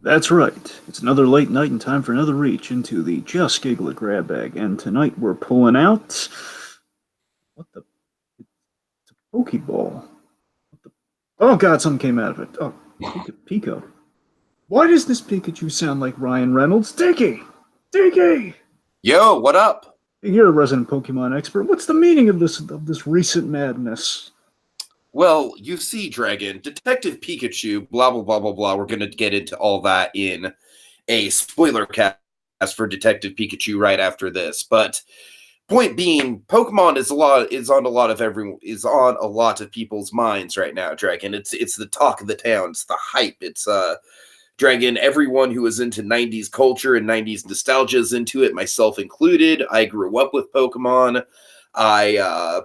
That's right. It's another late night and time for another reach into the Just Giggle It grab bag. And tonight we're pulling out what the it's a Pokeball. What the, oh God, something came out of it. Oh, Pico. Why does this Pikachu sound like Ryan Reynolds? Tiki! Tiki! Yo, what up? You're a resident Pokemon expert. What's the meaning of this recent madness? Well, you see, Dragon, Detective Pikachu, blah, blah, blah, blah, blah. We're going to get into all that in a spoiler cast for Detective Pikachu right after this. But point being, Pokemon is on a lot of people's minds right now, Dragon. It's the talk of the town. It's the hype. It's Dragon, everyone who is into 90s culture and 90s nostalgia is into it, myself included. I grew up with Pokemon. I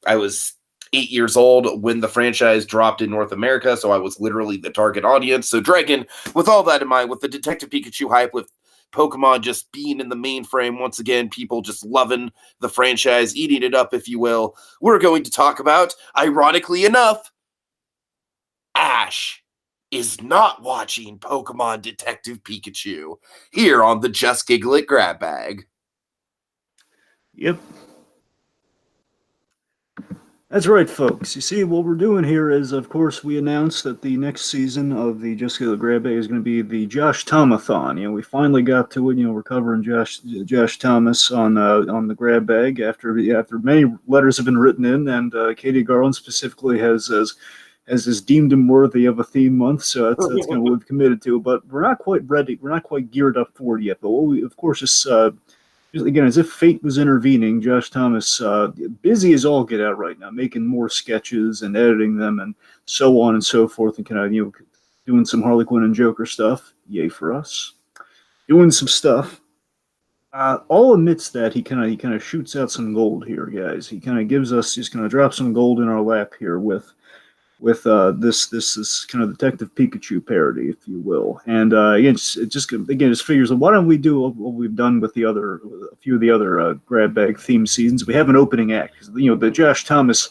I was 8 years old when the franchise dropped in North America, so I was literally the target audience. So, Dragon, with all that in mind, with the Detective Pikachu hype, with Pokemon just being in the mainframe once again, people just loving the franchise, eating it up, if you will, we're going to talk about, ironically enough, Ash is not watching Pokemon Detective Pikachu here on the Just Giggle It grab bag. Yep. That's right, folks. You see, what we're doing here is, of course, we announced that the next season of the Just Get the Grab Bag is going to be the Josh Tomathon. You know, we finally got to it. You know, we're covering Josh Thomas on the grab bag after many letters have been written in, and Katie Garland specifically has deemed him worthy of a theme month. So that's kind of what we've committed to. But we're not quite ready. We're not quite geared up for it yet. But what we, of course, is again, as if fate was intervening, Josh Thomas, busy as all get out right now, making more sketches and editing them and so on and so forth, and kind of doing some Harley Quinn and Joker stuff. Yay for us! Doing some stuff. All amidst that, he kind of shoots out some gold here, guys. He kind of gives us, he's going to drop some gold in our lap here with this kind of Detective Pikachu parody, if you will. And again, it just figures. Why don't we do what we've done with a few of the other grab bag theme seasons? We have an opening act. You know, the Josh Thomas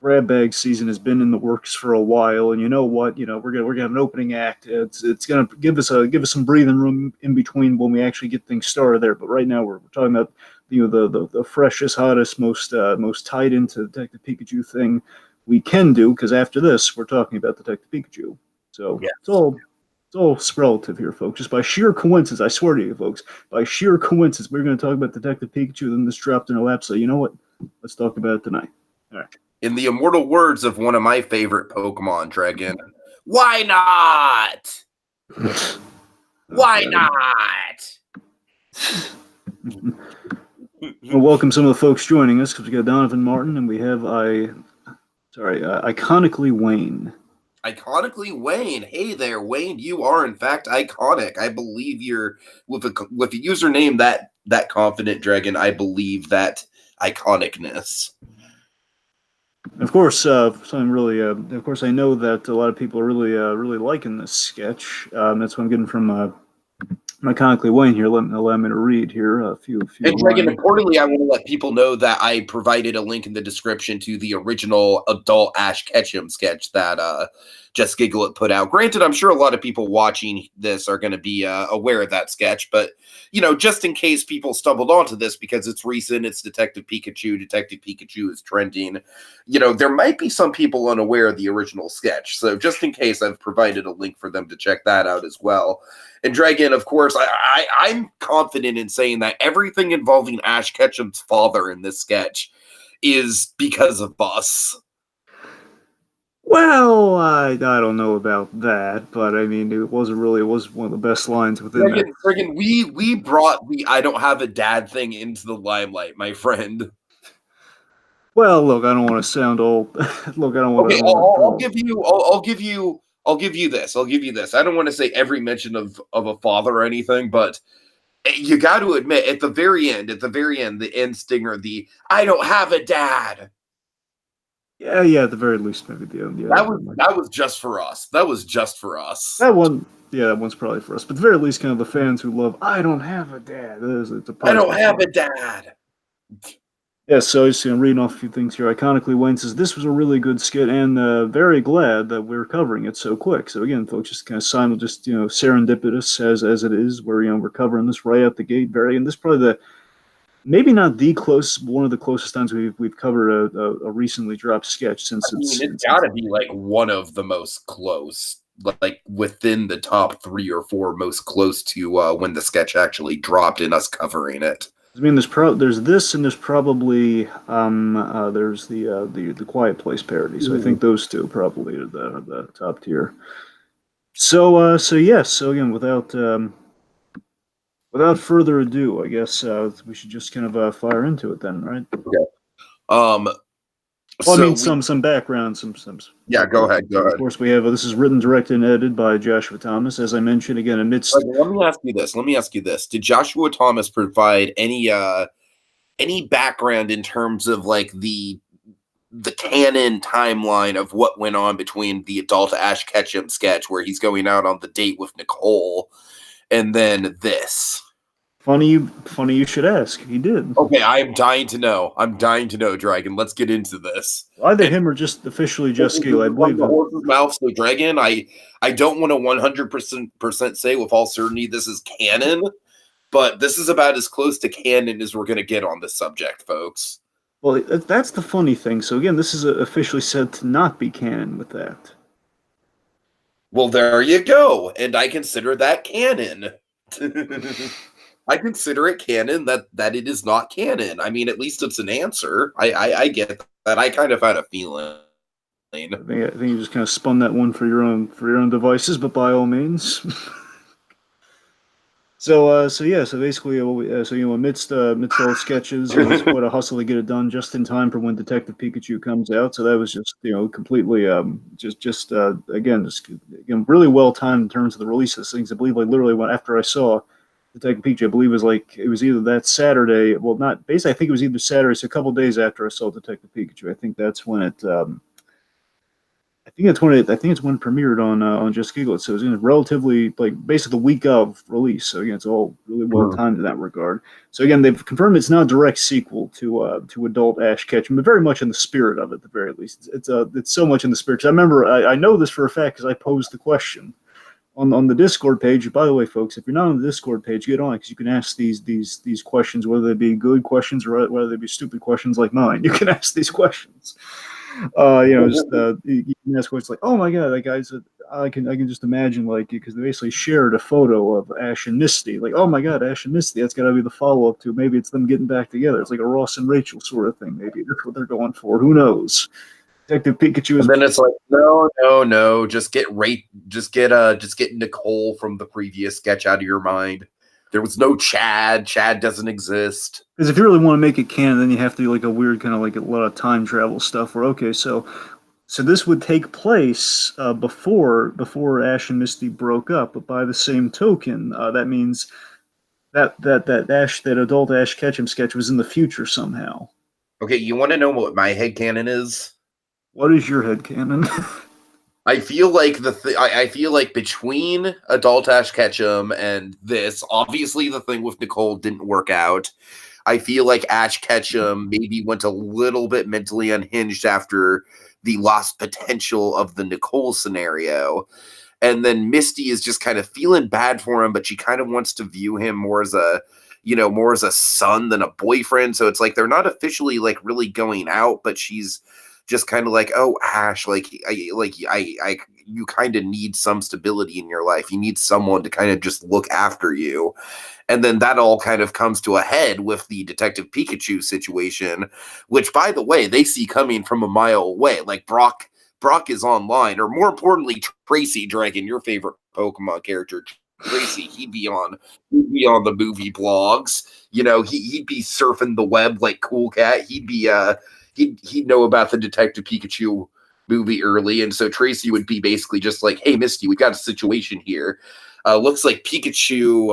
grab bag season has been in the works for a while, and you know what? You know, we're gonna have an opening act. It's gonna give us some breathing room in between when we actually get things started there. But right now we're talking about the freshest, hottest, most tied into Detective Pikachu thing we can do, because after this we're talking about Detective Pikachu. So Yeah. it's all relative here, folks. Just by sheer coincidence, I swear to you, folks, by sheer coincidence, we're going to talk about Detective Pikachu. Then this dropped in our lap. So you know what? Let's talk about it tonight. All right. In the immortal words of one of my favorite Pokemon, Dragon, why not? Why not? Well, welcome some of the folks joining us, because we got Donovan Martin and we have iconically Wayne. Iconically Wayne. Hey there, Wayne. You are in fact iconic. I believe you're with a username that confident, Dragon. I believe that iconicness. Of course, something really. Of course, I know that a lot of people are really liking this sketch. That's what I'm getting from iconically Wayne here. Allow me to read here a few. And Dragon, importantly, I want to let people know that I provided a link in the description to the original adult Ash Ketchum sketch that Just Giggle It put out. Granted, I'm sure a lot of people watching this are going to be aware of that sketch, but you know, just in case people stumbled onto this because it's recent, it's Detective Pikachu. Detective Pikachu is trending. You know, there might be some people unaware of the original sketch, so just in case, I've provided a link for them to check that out as well. And Dragon, of course, I'm confident in saying that everything involving Ash Ketchum's father in this sketch is because of us. Well, I don't know about that, but I mean, it was one of the best lines within there. Dragon, we brought the "I don't have a dad" thing into the limelight, my friend. Well, look, I don't want to sound old. Look, I don't want Okay, to. I'll give you. I'll give you this. I'll give you this. I don't want to say every mention of a father or anything, but you got to admit, at the very end, the end stinger, the "I don't have a dad." Yeah, at the very least, maybe the yeah. That was just for us. That was just for us. That one, yeah, that one's probably for us. But at the very least, kind of the fans who love "I don't have a dad." I don't have a dad. Yeah, so just reading off a few things here. Iconically, Wayne says this was a really good skit, and very glad that we're covering it so quick. So again, folks, just kind of just serendipitous as it is, where we're covering this right out the gate. And this is probably the maybe not the close, one of the closest times we've covered a recently dropped sketch since I mean, it's it's got to be like one of the most close, like within the top 3 or 4 most close to when the sketch actually dropped and us covering it. I mean, there's this, and there's probably there's the Quiet Place parody. So I think those two probably are the top tier. So yes. So again, without further ado, I guess we should just kind of fire into it then, right? Okay. Um. Well, I So mean, we, some background, some. yeah. Go ahead. Go Of ahead. course, we have this is written, directed, and edited by Joshua Thomas, as I mentioned again amidst. Let me ask you this. Let me ask you this. Did Joshua Thomas provide any background in terms of like the canon timeline of what went on between the adult Ash Ketchum sketch where he's going out on the date with Nicole and then this? Funny you should ask. He did. Okay, I'm dying to know. I'm dying to know, Dragon. Let's get into this. Either And him or just officially just Skill, I from believe. the horse's mouth, so Dragon, I don't want to 100% say with all certainty this is canon, but this is about as close to canon as we're going to get on this subject, folks. Well, that's the funny thing. So again, this is officially said to not be canon with that. Well, there you go. And I consider that canon. I consider it canon that it is not canon. I mean, at least it's an answer. I get that. I kind of had a feeling. I think you just kind of spun that one for your own devices, but by all means. So yeah, so basically, amidst all sketches, it's quite a hustle to get it done just in time for when Detective Pikachu comes out. So that was just completely again really well timed in terms of the release of these things. I believe like literally when after I saw Detective Pikachu, I believe it was either that Saturday. Well, not basically. I think it was either Saturday, so a couple days after I saw Detective Pikachu. I think that's when it. I think it's when it premiered on JustGiggleIt. So it was relatively like basically the week of release. So again, it's all really well timed in that regard. So again, they've confirmed it's not a direct sequel to adult Ash Ketchum, but very much in the spirit of it, at the very least. It's so much in the spirit. 'Cause I remember I know this for a fact because I posed the question on the Discord page. By the way, folks, if you're not on the Discord page, get on because you can ask these questions, whether they be good questions or whether they be stupid questions like mine. You can ask these questions. You can ask questions like, "Oh my God, that guy's." I can just imagine like because they basically shared a photo of Ash and Misty. Like, "Oh my God, Ash and Misty." That's got to be the follow up to maybe it's them getting back together. It's like a Ross and Rachel sort of thing. Maybe that's what they're going for. Who knows? Detective Pikachu is. And then it's like, no, just get Nicole from the previous sketch out of your mind. There was no Chad. Chad doesn't exist. Because if you really want to make it canon, then you have to do like a weird kind of like a lot of time travel stuff. Where okay, so this would take place before Ash and Misty broke up, but by the same token, that means that adult Ash Ketchum sketch was in the future somehow. Okay, you want to know what my headcanon is? What is your headcanon? I feel like I feel like between adult Ash Ketchum and this, obviously the thing with Nicole didn't work out. I feel like Ash Ketchum maybe went a little bit mentally unhinged after the lost potential of the Nicole scenario. And then Misty is just kind of feeling bad for him, but she kind of wants to view him more as a son than a boyfriend. So it's like they're not officially like really going out, but she's just kind of like, oh, Ash, you kind of need some stability in your life. You need someone to kind of just look after you. And then that all kind of comes to a head with the Detective Pikachu situation, which, by the way, they see coming from a mile away. Like Brock is online, or more importantly, Tracy Dragon, your favorite Pokemon character, Tracy. He'd be on the movie blogs. He'd be surfing the web like Cool Cat. He'd know about the Detective Pikachu movie early, and so Tracy would be basically just like, "Hey, Misty, we got a situation here. Looks like Pikachu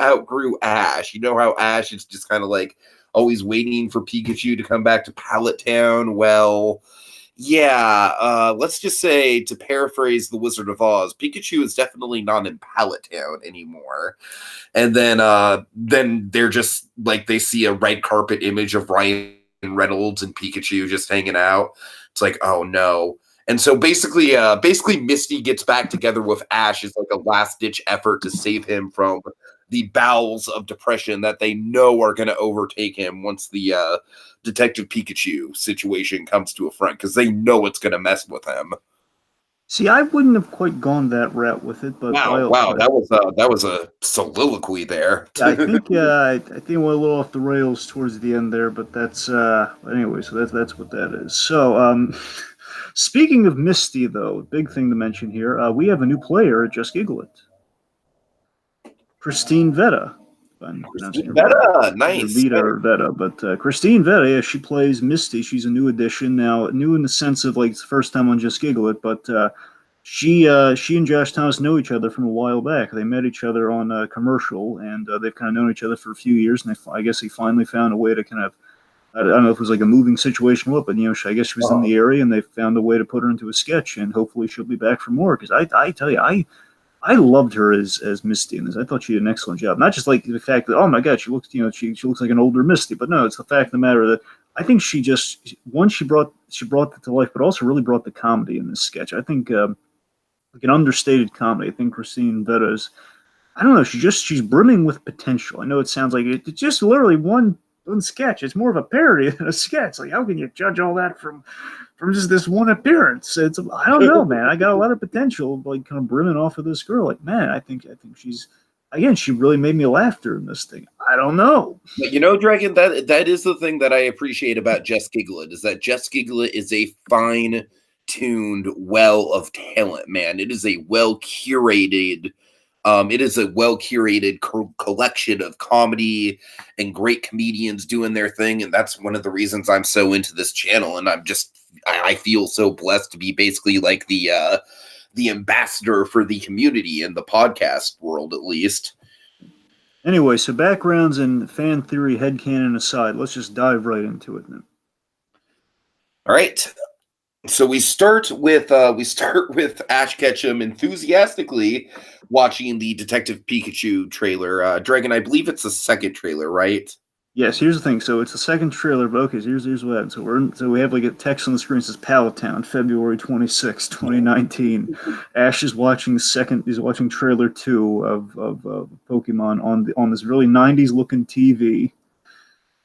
outgrew Ash. You know how Ash is just kind of like always waiting for Pikachu to come back to Pallet Town. Well, Yeah, let's just say, to paraphrase The Wizard of Oz, Pikachu is definitely not in Pallet Town anymore. And then they're just like, they see a red carpet image of Ryan Reynolds and Pikachu just hanging out. It's like, oh no. And so basically Misty gets back together with Ash as like a last ditch effort to save him from the bowels of depression that they know are going to overtake him once the Detective Pikachu situation comes to a front, because they know it's going to mess with him. See, I wouldn't have quite gone that route with it, but Wow, that was a soliloquy there. yeah, I think we went a little off the rails towards the end there, but that's anyway. So that's what that is. So speaking of Misty, though, big thing to mention here, we have a new player at Just Giggle It, Christine Vetta. If I'm pronouncing her Vetta, either nice. Vita or Vetta, but Christine Vetta, yeah, she plays Misty. She's a new addition now, new in the sense of like it's the first time on Just Giggle It, but she and Josh Thomas know each other from a while back. They met each other on a commercial, and they've kind of known each other for a few years. And I guess he finally found a way to kind of, I don't know if it was like a moving situation or what, but I guess she was in the area, and they found a way to put her into a sketch, and hopefully she'll be back for more. Because I tell you, I loved her as Misty in this. I thought she did an excellent job. Not just like the fact that, oh my God, she looks she looks like an older Misty, but no, it's the fact of the matter that I think she just, once she brought it to life, but also really brought the comedy in this sketch. I think like an understated comedy. I think Christine Vetta is, I don't know, she's brimming with potential. I know it sounds like it's just literally one sketch. It's more of a parody than a sketch. Like, how can you judge all that from just this one appearance? It's, I don't know, man. I got a lot of potential, like kind of brimming off of this girl. Like, man, I think she's, again, she really made me laugh during this thing. I don't know. But Dragon, that is the thing that I appreciate about Just Giggle It, is that Just Giggle It is a fine-tuned well of talent, man. It is a well-curated collection of comedy and great comedians doing their thing, and that's one of the reasons I'm so into this channel. And I feel so blessed to be basically like the ambassador for the community in the podcast world, at least. Anyway, so backgrounds and fan theory headcanon aside, let's just dive right into it then. All right. So we start with Ash Ketchum enthusiastically watching the Detective Pikachu trailer. Dragon, I believe it's the second trailer, right? Yes, here's the thing. So it's the second trailer, but okay, so here's what happens. So we have like a text on the screen that says Pallet Town, February 26, 2019. Ash is watching trailer 2 of Pokemon on this really 90s looking TV.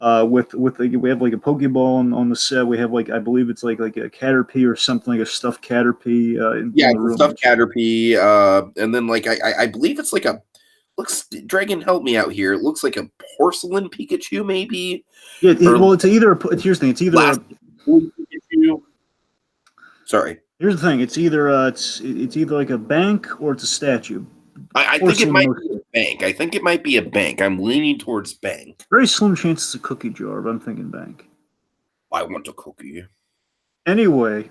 We have like a Pokeball on the set. We have like, I believe it's like a Caterpie or something, like a stuffed Caterpie in the room. Stuffed Caterpie, and then like I believe it's like Dragon, help me out here. It looks like a porcelain Pikachu, maybe. Yeah, it's either. Here's the thing. It's either Pikachu. Sorry. Here's the thing. It's either like a bank or it's a statue. I think it might be a bank. I think it might be a bank. I'm leaning towards bank. Very slim chance it's a cookie jar, but I'm thinking bank. I want a cookie. Anyway,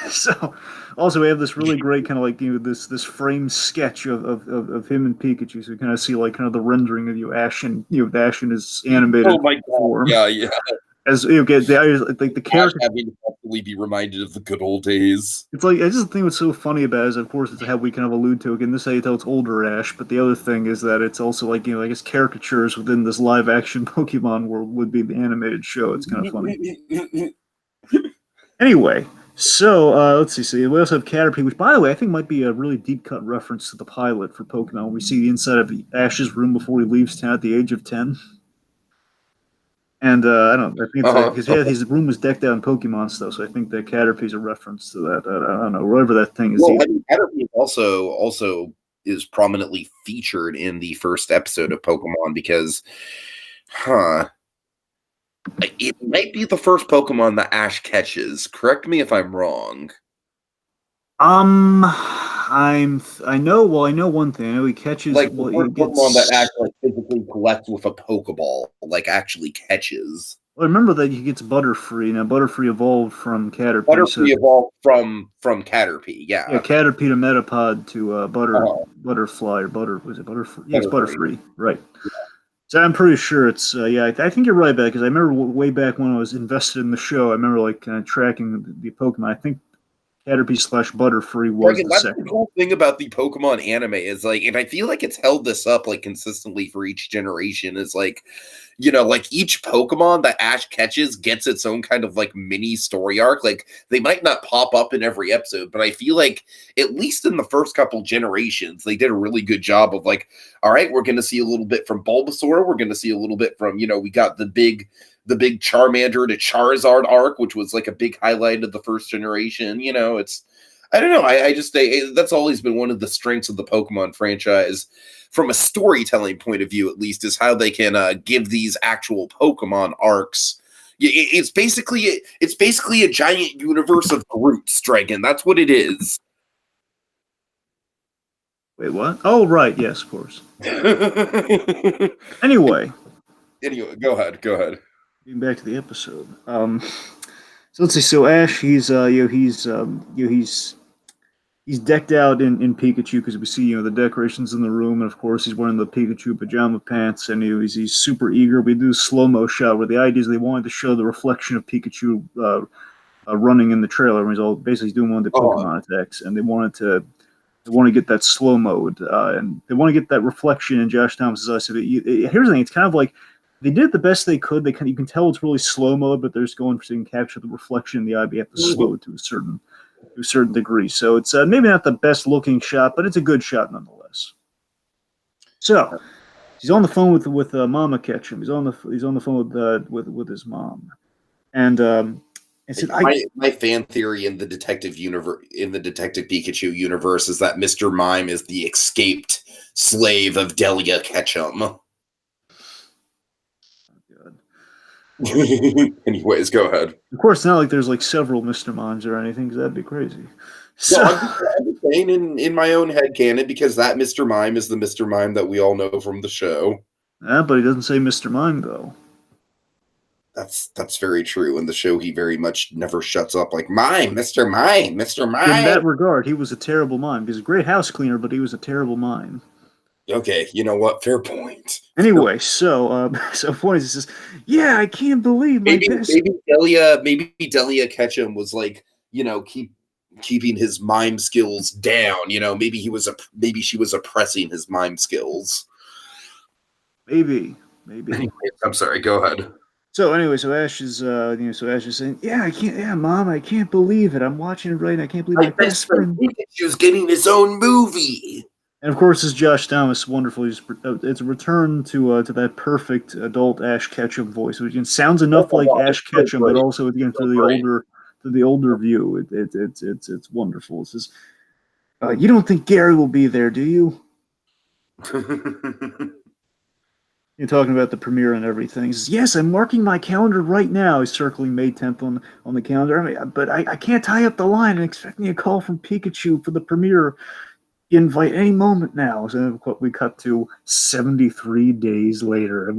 so also we have this really great kind of like this frame sketch of him and Pikachu. So you kind of see like kind of the rendering of Ash and Ash in his animated form. Yeah. As like the character having to probably be reminded of the good old days. It's like, I just think what's so funny about it is, of course, it's how we kind of allude to again. This is how you tell it's older Ash, but the other thing is that it's also like I guess caricatures within this live action Pokemon world would be the animated show. It's kind of funny. Anyway, so let's see. So we also have Caterpie, which, by the way, I think might be a really deep cut reference to the pilot for Pokemon. We see the inside of Ash's room before he leaves town at the age of 10. And I don't know. I think it's because his room was decked out in Pokemon stuff, so I think that Caterpie's a reference to that. I don't know, whatever that thing is. Well, Caterpie also is prominently featured in the first episode of Pokemon because, it might be the first Pokemon that Ash catches. Correct me if I'm wrong. I know one thing. I know he catches like the first Pokemon that Ash physically collects with a Pokeball, like actually catches. Well, remember that he gets Butterfree. Now Butterfree evolved from Caterpie. Butterfree evolved from Caterpie, yeah. Yeah, Caterpie to Metapod to Butterfly or was it Butterfree? Yeah, it's Butterfree, right. Yeah. So I'm pretty sure it's yeah. I think you're right, back because I remember way back when I was invested in the show. I remember like kind of tracking the Pokemon. I think Caterpie/Butterfree was Dragon, the that's the second. cool thing about the Pokemon anime is like, and I feel like it's held this up like consistently for each generation. Is like, like each Pokemon that Ash catches gets its own kind of like mini story arc. Like they might not pop up in every episode, but I feel like at least in the first couple generations, they did a really good job of like, all right, we're going to see a little bit from Bulbasaur. We're going to see a little bit from, we got the big Charmander to Charizard arc, which was like a big highlight of the first generation. It's I don't know. I just that's always been one of the strengths of the Pokemon franchise, from a storytelling point of view, at least, is how they can give these actual Pokemon arcs. It's basically a giant universe of Groots, Dragon. That's what it is. Wait, what? Oh, right. Yes, of course. Anyway, Anyway, go ahead. Go ahead. getting back to the episode. So let's see. So Ash, he's decked out in Pikachu because we see the decorations in the room, and of course he's wearing the Pikachu pajama pants, and he's super eager. We do a slow mo shot where the idea is they wanted to show the reflection of Pikachu running in the trailer, and he's all basically doing one of the Pokemon attacks, and they want to get that slow mode, and they want to get that reflection in Josh Thomas's eyes. So here's the thing: it's kind of like they did the best they could. You can tell it's really slow mode, but they're just going for so you can capture the reflection in the eye. But you have to slow it to a certain degree. So it's maybe not the best looking shot, but it's a good shot nonetheless. So he's on the phone with Mama Ketchum. He's on the phone with his mom, and said, my fan theory in the Detective Pikachu universe is that Mr. Mime is the escaped slave of Delia Ketchum. Anyways, go ahead. Of course, it's not like there's like several Mr. Mimes or anything, because that'd be crazy. So, no, I'm just saying in my own head canon, because that Mr. Mime is the Mr. Mime that we all know from the show. Yeah, but he doesn't say Mr. Mime though. That's very true. In the show, he very much never shuts up. Like Mime, Mr. Mime, Mr. Mime. In that regard, he was a terrible mime. He's a great house cleaner, but he was a terrible mime. Okay, you know what? Fair point. Anyway, so point is, he says, "Yeah, I can't believe my best." Maybe Delia Ketchum was like, keeping his mime skills down. Maybe she was oppressing his mime skills. Maybe. Anyways, I'm sorry. Go ahead. So anyway, so Ash is saying, "Yeah, Mom, I can't believe it. I'm watching it right, and I can't believe my best friend Pikachu's getting his own movie." And of course, it's Josh Thomas. Wonderful. It's a return to that perfect adult Ash Ketchum voice, which sounds enough like Ash Ketchum, but also again for the older view. It's wonderful. It says, "You don't think Gary will be there, do you?" You're talking about the premiere and everything. He says, "Yes, I'm marking my calendar right now." He's circling May 10th on the calendar. But I can't tie up the line and expecting a call from Pikachu for the premiere invite any moment now. So we cut to 73 days later, and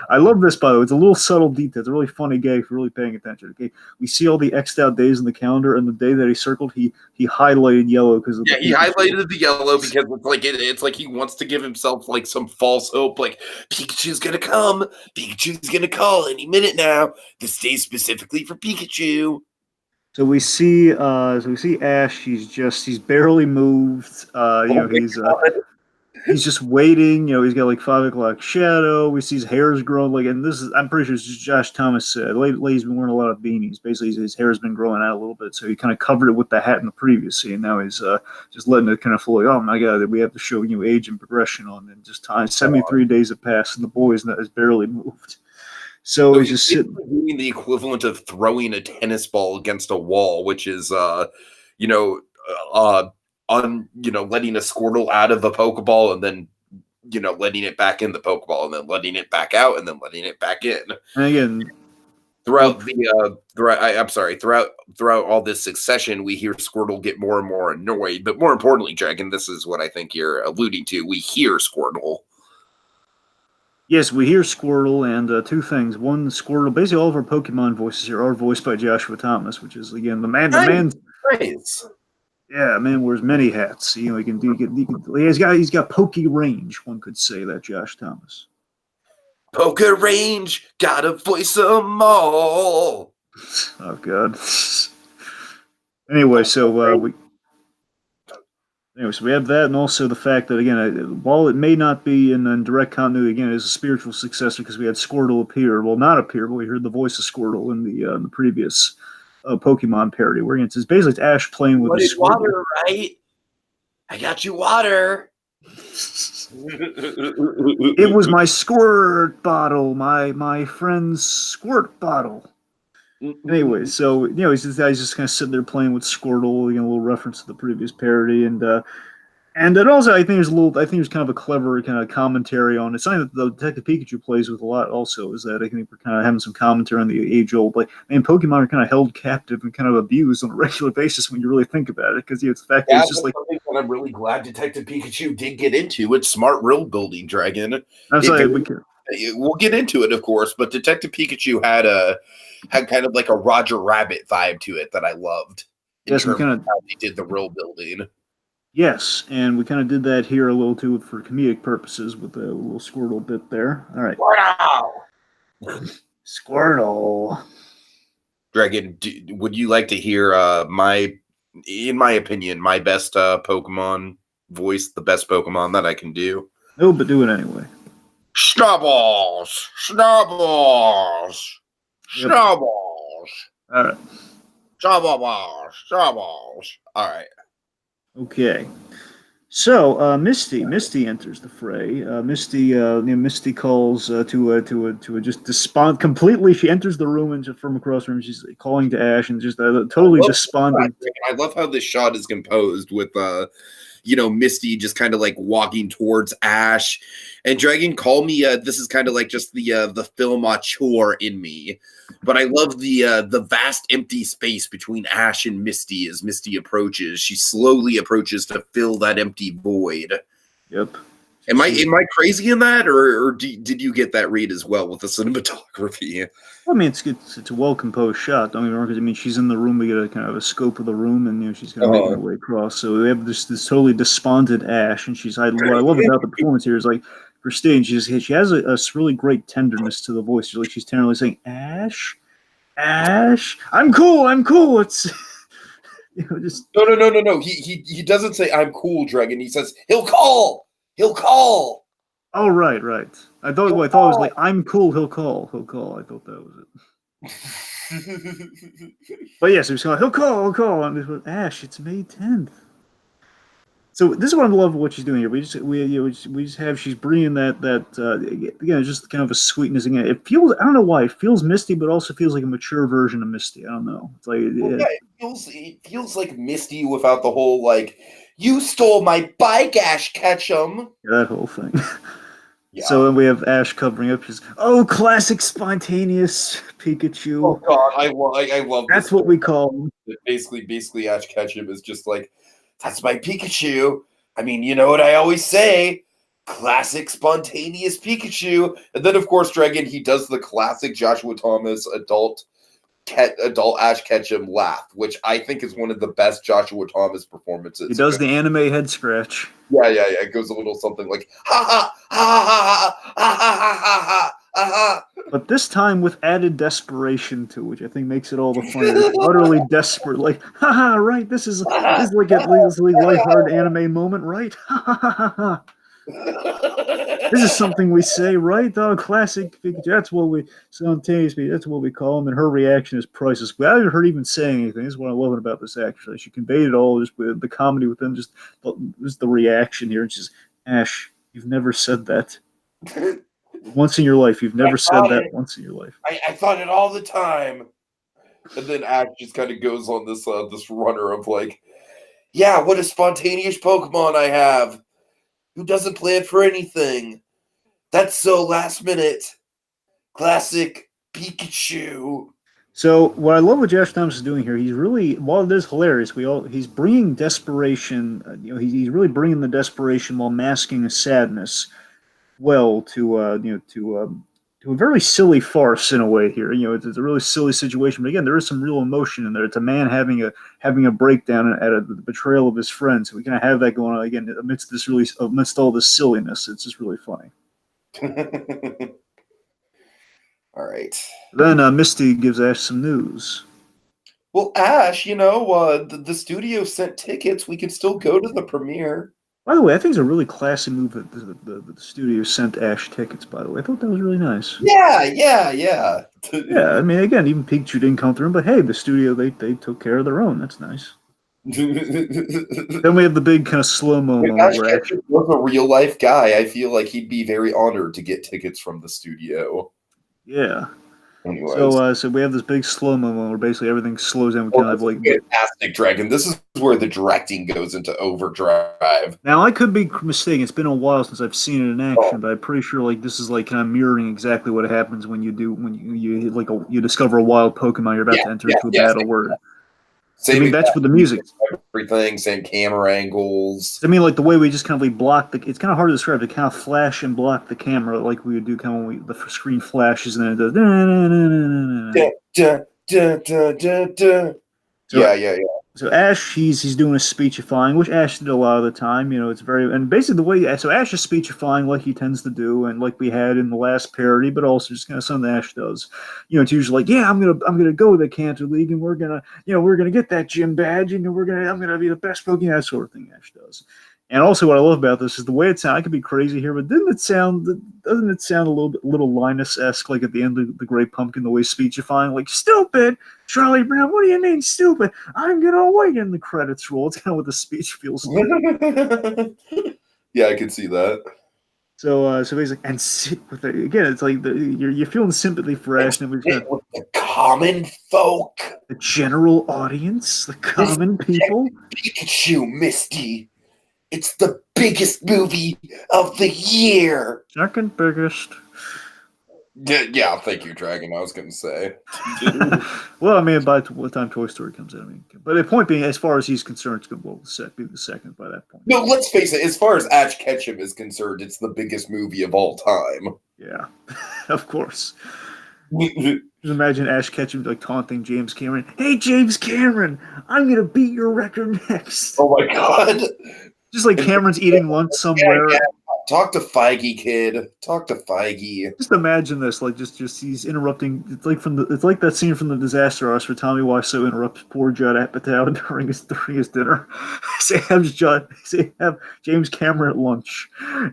I love this, by the way. It's a little subtle detail. It's a really funny gag if you're really paying attention. Okay, we see all the X'd out days in the calendar, and the day that he circled, he highlighted yellow because he highlighted the yellow because it's like he wants to give himself like some false hope, like Pikachu's gonna come, Pikachu's gonna call any minute now. This day's specifically for Pikachu. So we see Ash. He's barely moved. He's just waiting. He's got like 5 o'clock shadow. We see his hair's growing. And I'm pretty sure it's just Josh Thomas said. Lady's been wearing a lot of beanies. Basically, his hair's been growing out a little bit. So he kind of covered it with the hat in the previous scene. Now he's just letting it kind of flow. Like, oh my God, we have to show age and progression on it. Just time. 73 days have passed, and the boy is barely moved. So he's just sitting, doing the equivalent of throwing a tennis ball against a wall, which is, letting a Squirtle out of the Pokeball and then, letting it back in the Pokeball and then letting it back out and then letting it back in. And again, throughout all this succession, we hear Squirtle get more and more annoyed. But more importantly, Dragon, this is what I think you're alluding to. We hear Squirtle. Yes, we hear Squirtle, and two things. One, Squirtle. Basically, all of our Pokemon voices here are voiced by Joshua Thomas, which is again the man. Nice. Yeah, man wears many hats. He's got pokey range. One could say that Josh Thomas. Poker range, gotta voice them all. Oh God. Anyway, so we have that, and also the fact that again, while it may not be in direct continuity, again, it is a spiritual successor because we had Squirtle appear. Well, not appear, but we heard the voice of Squirtle in the previous Pokemon parody, where it's basically Ash playing with a Wanted Squirtle. water, right? I got you water. It was my squirt bottle, my friend's squirt bottle. Anyway, so he's just kind of sitting there playing with Squirtle, a little reference to the previous parody, and then also I think there's kind of a clever kind of commentary on it. Something that the Detective Pikachu plays with a lot. Also, is that I think we're kind of having some commentary on the age old like, man, Pokemon are kind of held captive and kind of abused on a regular basis when you really think about it, because it's the fact that it's just like something that I'm really glad Detective Pikachu did get into. It's smart world building, Dragon. I'm sorry, We'll get into it, of course, but Detective Pikachu had kind of like a Roger Rabbit vibe to it that I loved. Yes, we kind of how they did the world building. Yes, and we kind of did that here a little too for comedic purposes with a little Squirtle bit there. All right, Squirtle. Dragon, would you like to hear in my opinion, my best Pokemon voice, the best Pokemon that I can do? No, but do it anyway. Snubbles, snubbles, Yep. snubbles. All right. Snubbles, snubbles. All right. Okay. So Misty enters the fray. Misty calls to just despond completely. She enters the room and from across the room, she's calling to Ash and just totally despondent. I love how this shot is composed with Misty just kind of like walking towards Ash. And Dragon, call me this is kind of like just the film auteur in me. But I love the vast empty space between Ash and Misty as Misty approaches. She slowly approaches to fill that empty void. Yep. Am I crazy in that, or did you get that read as well with the cinematography? I mean, it's a well composed shot. Don't get me wrong, because I mean, she's in the room. We get a kind of a scope of the room, and she's kind of making her way across. So we have this totally despondent Ash, and what I love about the performance here is like her stage. She has a really great tenderness to the voice. She's tenderly saying, "Ash, Ash, I'm cool. It's just no. He doesn't say I'm cool, Dragon. He says he'll call. Oh, right. I thought it was like I'm cool. He'll call. I thought that was it. But yes, he'll call. And this was Ash. It's May 10th. So this is what I love what she's doing here. We just have she's bringing that again, just kind of a sweetness again. It feels, I don't know why it feels Misty, but also feels like a mature version of Misty. I don't know. It's like it feels like Misty without the whole like you stole my bike, Ash Ketchum. Yeah, that whole thing. Yeah. So then we have Ash covering up his classic spontaneous Pikachu. Oh God, I love. That's what we call him. Basically, Ash Ketchum is just like, that's my Pikachu. I mean, you know what I always say, classic spontaneous Pikachu. And then of course, Dragon, he does the classic Joshua Thomas adult Ash Ketchum laugh, which I think is one of the best Joshua Thomas performances. He does the anime head scratch. Yeah. It goes a little something like ha ha ha ha ha ha ha ha ha. But this time with added desperation to, which I think makes it all the funnier. Utterly desperate, like haha, right? This is like a lighthearted anime moment, right? Ha ha ha ha. This is something we say, right? Oh, classic. That's what we spontaneously. That's what we call them, and her reaction is priceless. I haven't heard even saying anything. This is what I love about this actress. She conveyed it all, just with the comedy with them, just the reaction here. And she's Ash, you've never said that once in your life. You've never said that once in your life. I thought it all the time. And then Ash just kind of goes on this runner of like, yeah, what a spontaneous Pokemon I have. Who doesn't plan for anything? That's so last minute. Classic Pikachu. So what I love what Josh Thomas is doing here, he's really, while it is hilarious, he's bringing desperation. He's really bringing the desperation while masking a sadness, well, to a very silly farce in a way here. It's a really silly situation, but again, there is some real emotion in there. It's a man having a breakdown at the betrayal of his friend. So we kind of have that going on again amidst all this silliness. It's just really funny. All right. Then Misty gives Ash some news. Well, Ash, the studio sent tickets. We could still go to the premiere. By the way, I think it's a really classy move that the studio sent Ash tickets, by the way. I thought that was really nice. Yeah. Yeah, I mean, again, even Pikachu didn't come through, but hey, the studio, they took care of their own. That's nice. Then we have the big kind of slow-mo If moment Ash where Ketchum was a real life guy, I feel like he'd be very honored to get tickets from the studio. yeah. Anyways. So we have this big slow-mo moment where basically everything slows down. We Oh, kind of that's fantastic, Dragon. This is where the directing goes into overdrive. Now I could be mistaken. It's been a while since I've seen it in action, but I'm pretty sure like this is like kind of mirroring exactly what happens when you hit, like you discover a wild Pokemon. You're about to enter into a battle where Same that's what the music. Everything, same camera angles. I mean, like the way we just kind of like block the. It's kind of hard to describe. To kind of flash and block the camera like we would do kind of when the screen flashes and then it does. Yeah. So Ash, he's doing a speechifying, which Ash did a lot of the time. It's and basically the way so Ash is speechifying like he tends to do, and like we had in the last parody, but also just kind of something Ash does. It's usually like, yeah, I'm gonna go to the Canter League, and we're gonna get that gym badge, and I'm gonna be the best Pokemon, that sort of thing Ash does. And also, what I love about this is the way it sounds. I could be crazy here, but doesn't it sound a little Linus-esque, like at the end of the Great Pumpkin, the way speechifying, like stupid, Charlie Brown. What do you mean stupid? I'm gonna wait in the credits roll. It's kind of what the speech feels like. Yeah, I can see that. So basically, and sit with it again. It's like you're feeling sympathy for Ash, and with the common folk, the general audience, the common people. Pikachu, Misty. It's the biggest movie of the year. Second biggest. Yeah, thank you, Dragon. I was going to say. Well, I mean, by the time Toy Story comes in, I mean, but the point being, as far as he's concerned, it's going to be the second by that point. No, let's face it. As far as Ash Ketchum is concerned, it's the biggest movie of all time. Yeah, of course. Just imagine Ash Ketchum like taunting James Cameron. Hey, James Cameron, I'm going to beat your record next. Oh my God. Just like Cameron's eating lunch somewhere. Yeah. Talk to Feige, kid. Talk to Feige. Just imagine this, like just he's interrupting. It's like that scene from the Disaster Artist where Tommy Wiseau interrupts poor Judd Apatow during his dinner. Say have James Cameron at lunch,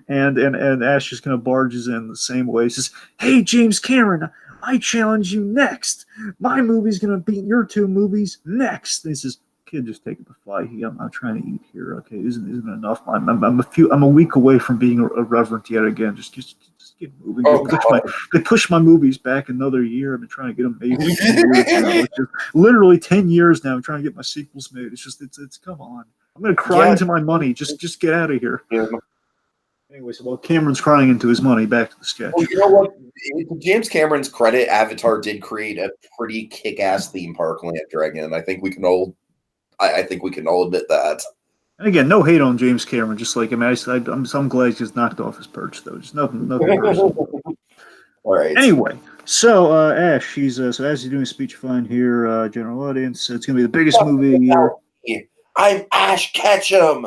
and Ash just kind of barges in the same way. He says, "Hey, James Cameron, I challenge you next. My movie's gonna beat your two movies next." And he says, "Kid, just take it to Feige. I'm not trying to eat here. Okay, isn't enough? I'm a week away from being irreverent yet again. Just get moving. Push my movies back another year. I've been trying to get them made for 10 years now. Literally 10 years now. I'm trying to get my sequels made. It's come on. I'm gonna cry into my money. Just get out of here." Yeah. Anyway, so while Cameron's crying into his money, back to the sketch. Well, you know what? To James Cameron's credit, Avatar did create a pretty kick-ass theme park, Land Dragon. I think we can all admit that. And again, no hate on James Cameron. Just like I'm glad he's just knocked off his perch, though. Just nothing personal. All right. Anyway, so Ash, so as he's doing a speech fine here, general audience, it's gonna be the biggest movie of the year. I'm Ash Ketchum.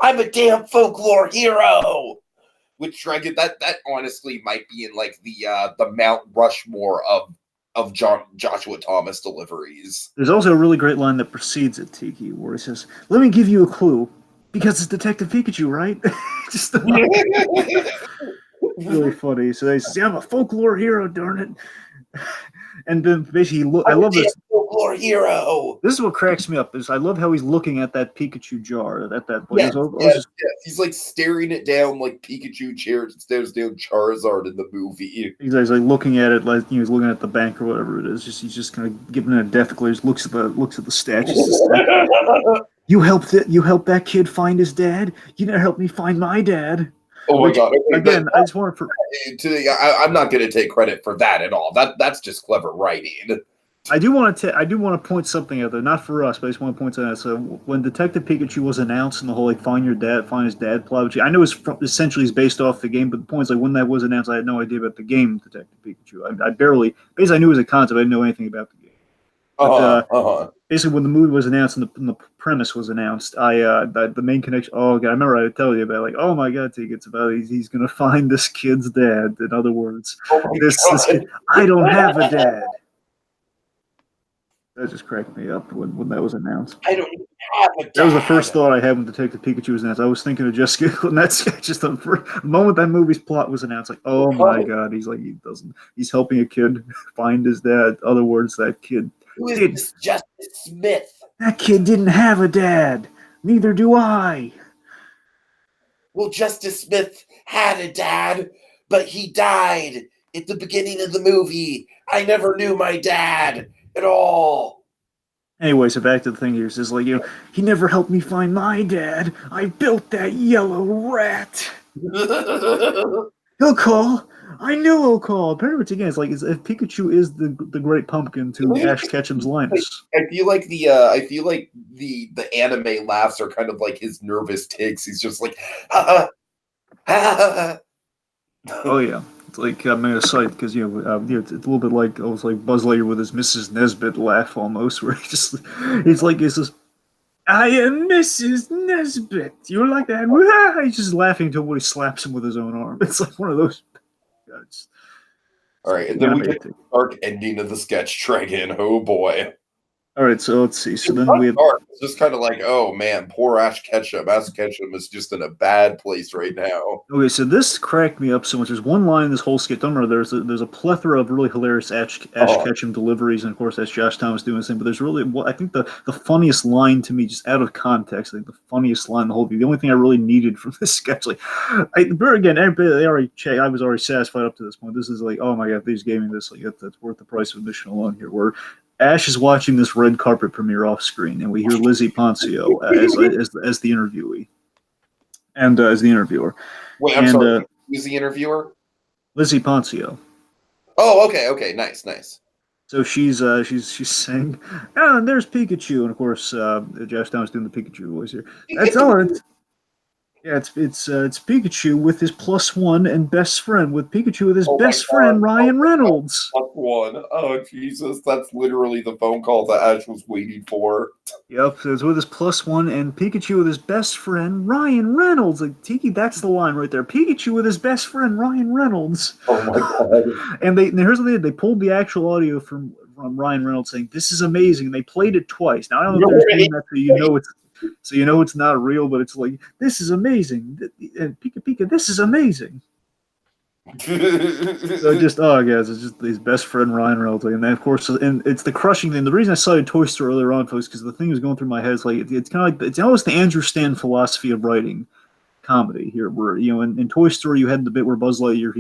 I'm a damn folklore hero. Which Dragon, that honestly might be in like the Mount Rushmore of Joshua Thomas deliveries. There's also a really great line that precedes it, Tiki, where he says, "Let me give you a clue, because it's Detective Pikachu, right?" Just really funny. So they say, "I'm a folklore hero, darn it." And then basically, I love this. Folklore hero. This is what cracks me up. Is I love how he's looking at that Pikachu jar. Yes. He's like staring it down like Pikachu stares down Charizard in the movie. He's like looking at it like he's looking at the bank or whatever it is. He's just kind of giving it a death glare. He looks at the statues. You helped that kid find his dad. You didn't help me find my dad. Oh my God! Again, I just want I'm not going to take credit for that at all. That's just clever writing. I do want to point something out there, not for us, but I just want to point something out. So when Detective Pikachu was announced and the whole like find his dad plot, which I know is essentially is based off the game, but the point is like when that was announced, I had no idea about the game Detective Pikachu. I knew it was a concept. I didn't know anything about the game. But basically, when the movie was announced and the premise was announced, the main connection. Oh god, I remember I would tell you about like, oh my god, Tig, it's about he's gonna find this kid's dad. In other words, this kid. I don't have a dad. That just cracked me up when that was announced. I don't even have a dad. That was the first thought I had when Detective Pikachu was announced. I was thinking of JustGiggleIt, and that's just the moment that movie's plot was announced. Like, oh my god, he's helping a kid find his dad. In other words, that kid. Who is this Justice Smith? That kid didn't have a dad. Neither do I. Well, Justice Smith had a dad, but he died at the beginning of the movie. I never knew my dad at all. Anyway, so back to the thing here. It's just like, he never helped me find my dad. I built that yellow rat. He'll call. I knew he'll call. Pretty much again, it's like if Pikachu is the great pumpkin to Ash Ketchum's Linus. I feel like the anime laughs are kind of like his nervous tics. He's just like, ha ha. Oh yeah. It's like I'm in a sight because it's a little bit like Buzz Lightyear with his Mrs. Nesbit laugh almost, where it's this. I am Mrs. Nesbit. You like that? He's just laughing until he slaps him with his own arm. It's like one of those. All right, and then we get the dark ending of the sketch. Dragon. Oh boy. All right, so let's see. So then we have it's just kind of like, oh man, poor Ash Ketchum. Ash Ketchum is just in a bad place right now. Okay, so this cracked me up so much. There's one line in this whole skit. Don't remember, there's a plethora of really hilarious Ash Ketchum deliveries, and of course that's Josh Thomas doing the same. But there's really, I think the funniest line to me, just out of context, I think the funniest line in the whole movie. The only thing I really needed from this sketch, again, everybody I was already satisfied up to this point. This is like, oh my god, they just gave me this. Like that's worth the price of admission alone here. Where Ash is watching this red carpet premiere off screen, and we hear Lizzie Poncio as the interviewee, and as the interviewer. Wait, I'm sorry. Who's the interviewer? Lizzie Poncio. Oh, okay, nice. So she's saying, "Oh, and there's Pikachu," and of course, Josh Thomas doing the Pikachu voice here. That's all right. Yeah, it's Pikachu with his +1 and best friend with his best friend Ryan Reynolds. +1. Oh Jesus, that's literally the phone call that Ash was waiting for. Yep, so it's with his +1 and Pikachu with his best friend Ryan Reynolds. Like Tiki, that's the line right there. Pikachu with his best friend Ryan Reynolds. Oh my god! And here's what they did. They pulled the actual audio from Ryan Reynolds saying, "This is amazing." They played it twice. Now I don't know if they're doing that so it's not real, but it's like, this is amazing. Pika, this is amazing. So guys, it's just his best friend Ryan Reynolds, and then of course, and it's the crushing thing. The reason I cited Toy Story earlier on, folks, because the thing was going through my head. It's like it's kind of like it's almost the Andrew Stanton philosophy of writing comedy here, where in Toy Story you had the bit where Buzz Lightyear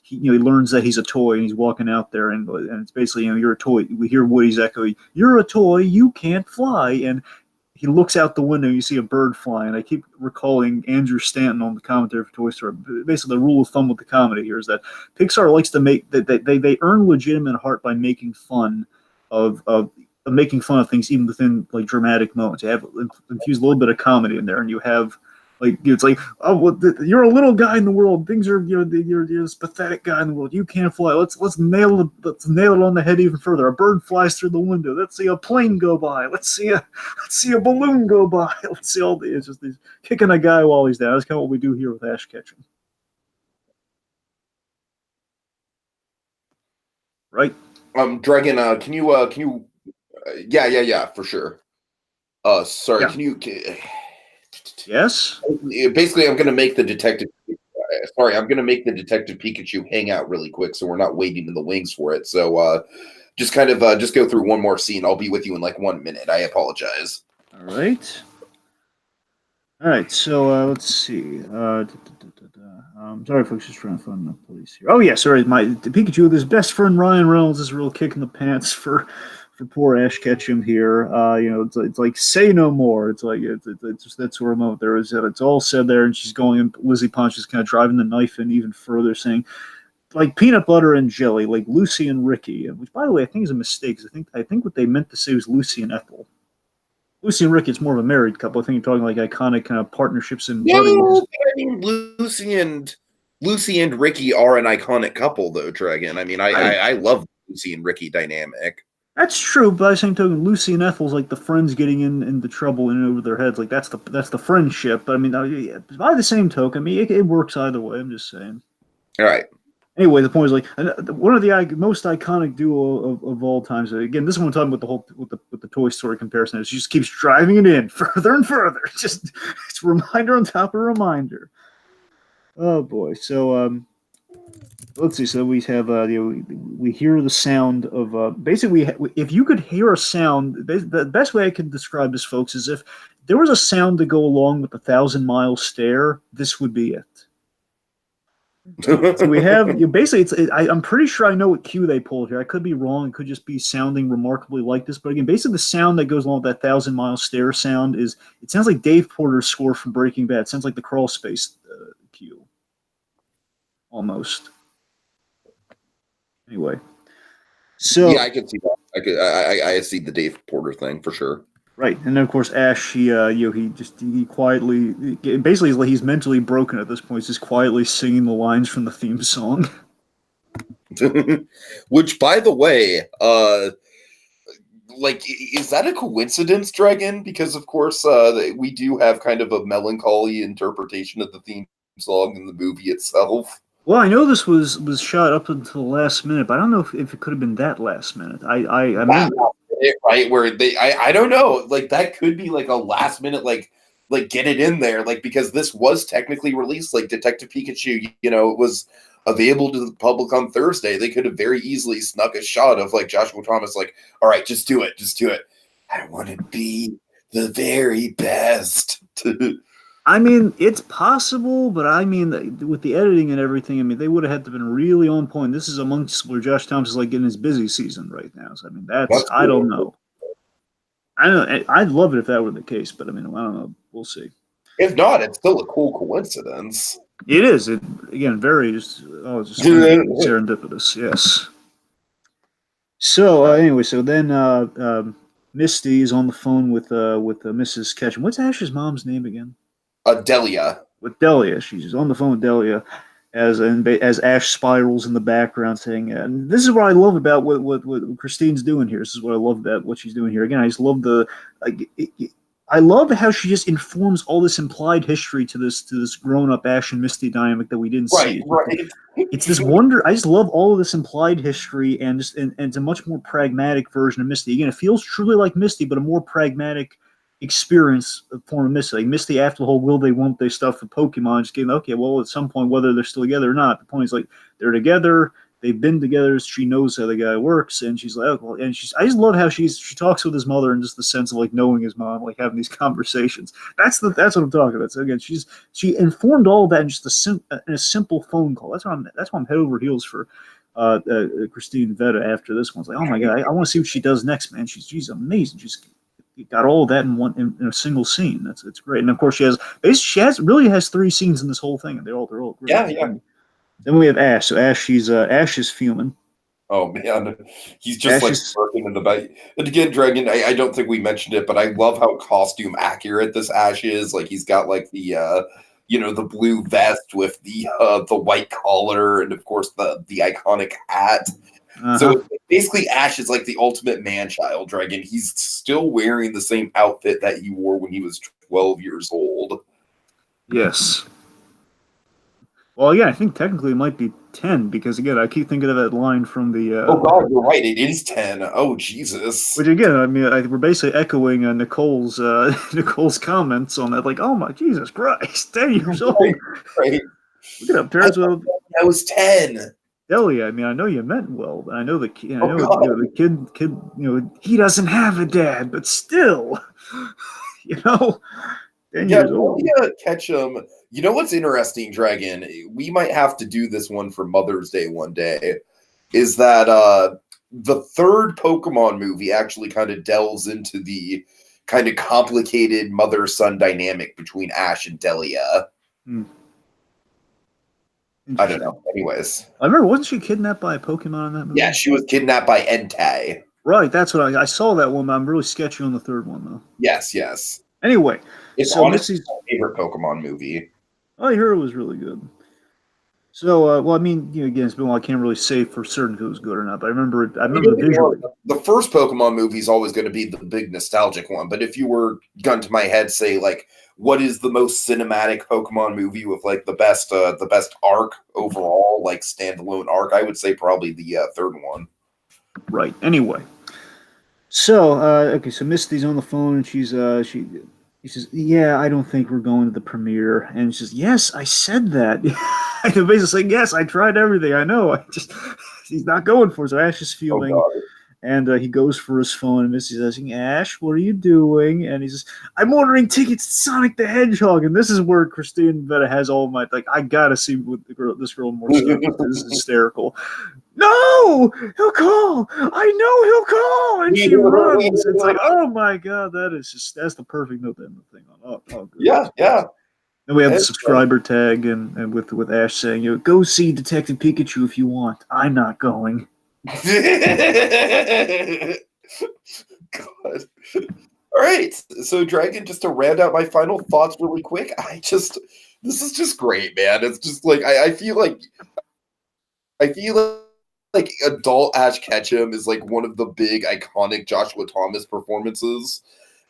he learns that he's a toy and he's walking out there and it's basically you're a toy. We hear Woody's echo, "You're a toy, you can't fly," and he looks out the window, you see a bird flying. I keep recalling Andrew Stanton on the commentary for Toy Story. Basically, the rule of thumb with the comedy here is that Pixar likes to make that they earn legitimate heart by making fun of making fun of things, even within like dramatic moments. You have infuse a little bit of comedy in there, and you have it's like, oh, well, you're a little guy in the world. Things are you're this pathetic guy in the world. You can't fly. Let's nail it on the head even further. A bird flies through the window. Let's see a plane go by. Let's see a balloon go by. Let's see all the it's just these kicking a guy while he's down. That's kind of what we do here with Ash Ketchum, right? Dragon, can you? Yeah, for sure. Sorry, yeah. Can you? Yes. Basically, I'm going to make the detective. I'm going to make the Detective Pikachu hang out really quick, so we're not waiting in the wings for it. So, just kind of just go through one more scene. I'll be with you in like 1 minute. I apologize. All right. So let's see. Sorry, folks, just trying to find the place here. Oh yeah, sorry. The Pikachu with his best friend Ryan Reynolds is a real kick in the pants for poor Ash Ketchum here. It's like say no more. It's like it's just that sort of moment there is that it's all said there, and she's going in. Lizzie Punch is kind of driving the knife in even further, saying like peanut butter and jelly, like Lucy and Ricky, which by the way I think is a mistake. I think what they meant to say was Lucy and Ethel. Lucy and Ricky, it's more of a married couple. I think you're talking like iconic kind of partnerships and buddies. I mean, Lucy and Ricky are an iconic couple, though. Dragon. I mean, I love Lucy and Ricky dynamic. That's true, but by the same token, Lucy and Ethel's like the friends getting into trouble and over their heads. Like that's the friendship. But I mean, yeah, by the same token, I mean it works either way. I'm just saying. All right. Anyway, the point is like one of the most iconic duo of all times. Again, this is what I'm talking about the whole with the Toy Story comparison. She just keeps driving it in further and further. It's reminder on top of reminder. Oh boy. So let's see. So we have we hear the sound of basically if you could hear a sound, the best way I can describe this, folks, is if there was a sound to go along with the 1,000-mile stare, this would be it. So we have basically I'm pretty sure I know what cue they pulled here. I could be wrong. It could just be sounding remarkably like this. But again, basically the sound that goes along with that 1,000-mile stare sound is it sounds like Dave Porter's score from Breaking Bad. It sounds like the crawl space cue almost. Anyway, so yeah, I can see that. I see the Dave Porter thing for sure. Right, and then of course Ash, he quietly, basically he's mentally broken at this point. He's just quietly singing the lines from the theme song. Which, by the way, like, is that a coincidence, Dragon? Because of course, we do have kind of a melancholy interpretation of the theme song in the movie itself. Well, I know this was shot up until the last minute, but I don't know if it could have been that last minute. I remember. Right, where I don't know, like that could be like a last minute like get it in there, like, because this was technically released, like Detective Pikachu, it was available to the public on Thursday. They could have very easily snuck a shot of like Joshua Thomas, like, all right, just do it. I want to be the very best. I mean, it's possible, but I mean, with the editing and everything, I mean, they would have had to have been really on point. This is amongst where Josh Thomas is like getting his busy season right now. So I mean, that's cool. I don't know. I'd love it if that were the case, but I mean, I don't know. We'll see. If not, it's still a cool coincidence. It is. It again, very just serendipitous. Yes. So anyway, so then Misty is on the phone with Mrs. Ketchum. What's Ash's mom's name again? Delia. With Delia. She's on the phone with Delia as Ash spirals in the background saying, and this is what I love about what Christine's doing here. This is what I love about what she's doing here. Again, I just love I love how she just informs all this implied history to this grown-up Ash and Misty dynamic that we didn't see. Right. It's this wonder. I just love all of this implied history, and it's a much more pragmatic version of Misty. Again, it feels truly like Misty, but a more pragmatic experience form of Misty. Like Misty, after the whole will they, won't they stuff for Pokemon, just getting, okay, well, at some point, whether they're still together or not, the point is like they're together. They've been together. She knows how the guy works, and she's like, oh, well, and I just love how she talks with his mother, and just the sense of like knowing his mom, like having these conversations. That's what I'm talking about. So again, she informed all of that in just in a simple phone call. That's why I'm head over heels for Christine Vetta after this one. It's like, oh my god, I want to see what she does next, man. She's amazing. She's got all of that in a single scene. It's great. And of course, she really has 3 scenes in this whole thing, and they're all great. Yeah. Then we have Ash. So Ash is fuming. Oh man, he's just working in the back. And again, Dragon, I don't think we mentioned it, but I love how costume accurate this Ash is. Like he's got like the the blue vest with the white collar, and of course the iconic hat. Uh-huh. So basically, Ash is like the ultimate man-child, Dragon. He's still wearing the same outfit that he wore when he was 12 years old. Yes. Well, yeah, I think technically it might be 10 because, again, I keep thinking of that line from the... oh, God, you're right. It is 10. Oh, Jesus. Which, again, I mean, we're basically echoing Nicole's comments on that. Like, oh, my Jesus Christ, 10 years old. Right. Look at that. Parents will... I was 10. Delia, I mean, I know you meant well. I know the kid. The kid. He doesn't have a dad, but still, 10 years old. Ketchum. You know what's interesting, Dragon? We might have to do this one for Mother's Day one day. Is that the third Pokemon movie actually kind of delves into the kind of complicated mother-son dynamic between Ash and Delia. I don't know. Anyways. I remember, wasn't she kidnapped by a Pokemon in that movie? Yeah, she was kidnapped by Entei. Right, that's what I saw that one, but I'm really sketchy on the third one, though. Yes. Anyway. It's honestly my favorite Pokemon movie. I heard it was really good. So, well, I mean, again, it's been a while. I can't really say for certain if it was good or not, but I remember it. I I mean, remember the visually. the first Pokemon movie is always going to be the big nostalgic one. But if you were gun to my head, say like, what is the most cinematic Pokemon movie with like the best arc overall, like standalone arc? I would say probably the third one. Right. Anyway, so okay, so Misty's on the phone and she says, "Yeah, I don't think we're going to the premiere." And she says, "Yes, I said that." I can basically saying, "Yes, I tried everything. I know. I just he's not going for it." So Ash is Oh fuming. god. And he goes for his phone, and Missy's asking, "Ash, what are you doing?" And he says, "I'm ordering tickets to Sonic the Hedgehog." And this is where Christine Vetta has all my, like, I gotta see what this girl more stuff. This is hysterical. No, he'll call. I know he'll call. And she runs. It's like, oh my God, that's the perfect note to end the thing on. Oh, good. Yeah, yeah. And we have the It's, subscriber tag, and with Ash saying, "Go see Detective Pikachu if you want. I'm not going." God. All right. So, Dragon, just to round out my final thoughts really quick, this is just great, man. It's just like, I feel like adult Ash Ketchum is like one of the big iconic Joshua Thomas performances.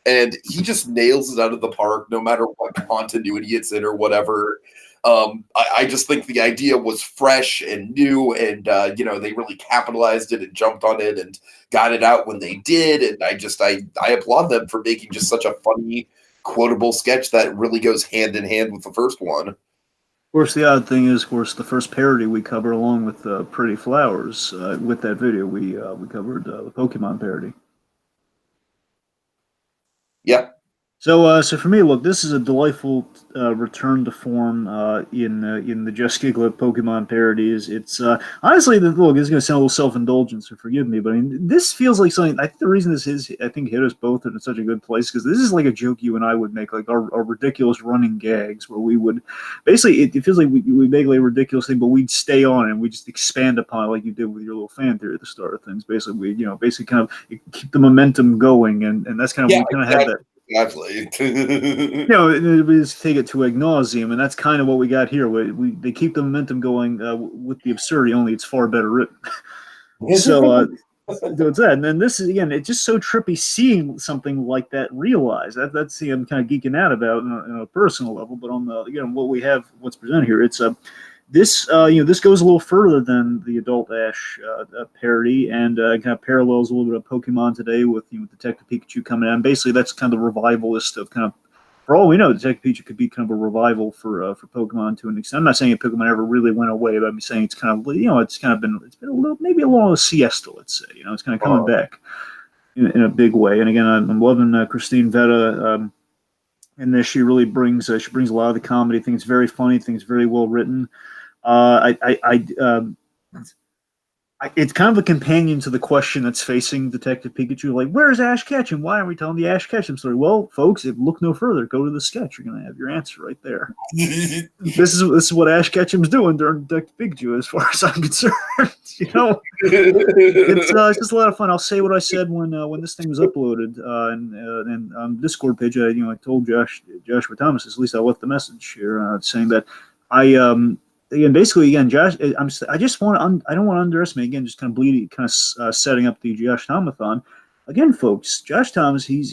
And he just nails it out of the park, no matter what continuity it's in or whatever. I just think the idea was fresh and new, and they really capitalized it and jumped on it and got it out when they did. And I applaud them for making just such a funny, quotable sketch that really goes hand in hand with the first one. Of course, the odd thing is, of course, the first parody we cover along with Pretty Flowers. With that video, we covered the Pokemon parody. Yeah. So for me, look, this is a delightful return to form in the Just Giggle It Pokemon parodies. It's honestly, look, this is going to sound a little self-indulgent, so forgive me, but I mean, this feels like something. I think the reason I think hit us both in such a good place because this is like a joke you and I would make, like our ridiculous running gags, where we would basically it feels like we make like a ridiculous thing, but we'd stay on it and we just expand upon it like you did with your little fan theory at the start of things. Basically, we basically kind of keep the momentum going, and that's kind of Yeah, we kind of had that. exactly. We just take it to ad nauseum, and that's kind of what we got here. They keep the momentum going with the absurdity, only it's far better written. So it's that, and then this is again, it's just so trippy seeing something like that realized. That's the I'm kind of geeking out about on a personal level, but on the what we have, what's presented here, it's this goes a little further than the adult Ash parody, and kind of parallels a little bit of Pokemon today with Detective Pikachu coming out. Basically, that's kind of the revivalist of kind of. For all we know, Detective Pikachu could be kind of a revival for Pokemon to an extent. I'm not saying Pokemon ever really went away, but I'm saying it's kind of it's been a little maybe a little siesta, let's say. It's kind of coming back in a big way. And again, I'm loving Christine Vetta. In this, she really brings a lot of the comedy. I think it's very funny. I think it's very well written. It's kind of a companion to the question that's facing Detective Pikachu, like, where's Ash Ketchum? Why aren't we telling the Ash Ketchum story? Well, folks, if look no further, go to the sketch. You're going to have your answer right there. This is what Ash Ketchum's doing during Detective Pikachu, as far as I'm concerned. It's just a lot of fun. I'll say what I said when this thing was uploaded, and on Discord page. I told Joshua Thomas, at least I left the message here saying that again, Josh, I just want I don't want to underestimate again, just kind of setting up the Josh Thomathon. Again, folks, Josh Thomas, he's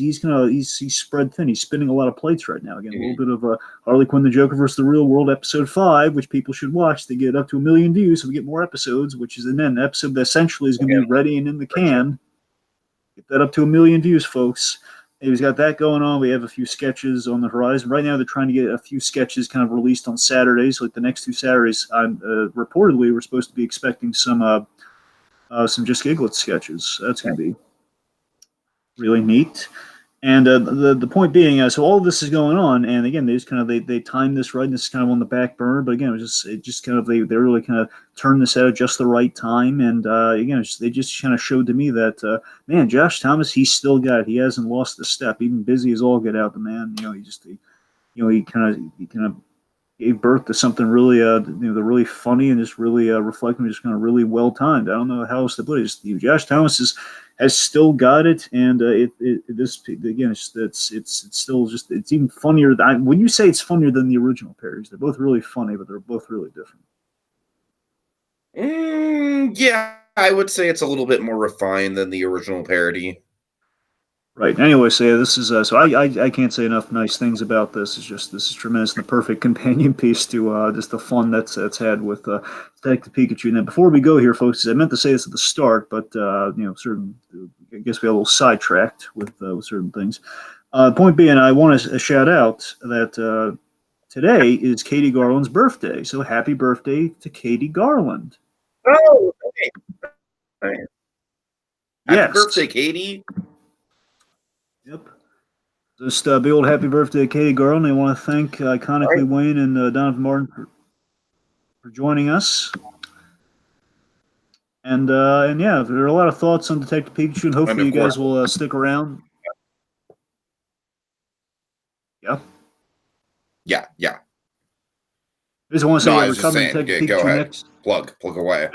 spread thin. He's spinning a lot of plates right now. Again, a little bit of Harley Quinn, the Joker versus the Real World, episode 5, which people should watch to get up to 1 million views, so we get more episodes. Which is an episode that essentially is going to be ready and in the can. Get that up to 1 million views, folks. He's got that going on. We have a few sketches on the horizon. Right now, they're trying to get a few sketches kind of released on Saturdays. Like the next 2 Saturdays, reportedly, we're supposed to be expecting some Just Giggle It sketches. That's going to be really neat. And the point being, so all of this is going on, and again, they timed this right, and this is kind of on the back burner. But again, it just kind of they really kind of turned this out at just the right time, and again, they just kind of showed to me that man, Josh Thomas, he's still got it. He hasn't lost a step, even busy as all get out. The man, he kind of gave birth to something really, really funny and just really reflecting, just kind of really well timed. I don't know how else to put it. Josh Thomas has still got it, and this again, it's still just it's even funnier. When you say it's funnier than the original parodies, they're both really funny, but they're both really different. Yeah, I would say it's a little bit more refined than the original parody. Right. Anyway, so yeah, this is so I can't say enough nice things about this. It's just this is tremendous and the perfect companion piece to just the fun that's had with Detective Pikachu. And then before we go here, folks, I meant to say this at the start, but certain I guess we got a little sidetracked with certain things. Point being, I want to shout out that today is Katie Garland's birthday. So happy birthday to Katie Garland. Oh, okay. Right. Happy Yes. birthday, Katie. Yep. Just big old happy birthday to Katie Garland. I want to thank iconically Right. Wayne and Donovan Martin for joining us. And yeah, there are a lot of thoughts on Detective Pikachu, and hopefully you guys will stick around. Yeah. Yeah. I just want to say No, I we're was just covering saying. Detective Go Pikachu ahead. next. Plug away.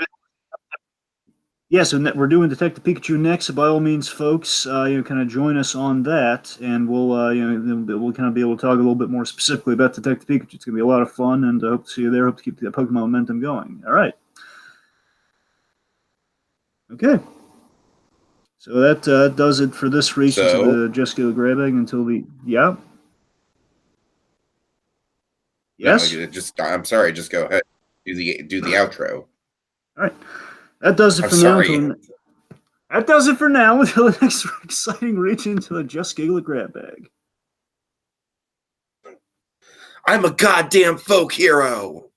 Yeah, so we're doing Detective Pikachu next. So by all means, folks, kind of join us on that, and we'll we'll kind of be able to talk a little bit more specifically about Detective Pikachu. It's gonna be a lot of fun, and hope to see you there. Hope to keep the Pokemon momentum going. All right. Okay. So that does it for this week into the Just Go Grabbing until the yes. No, I'm sorry. Just go ahead. Do the outro. All right. That does it I'm for sorry. now. That does it for now until the next exciting reach into the Just Giggle It grab bag. I'm a goddamn folk hero.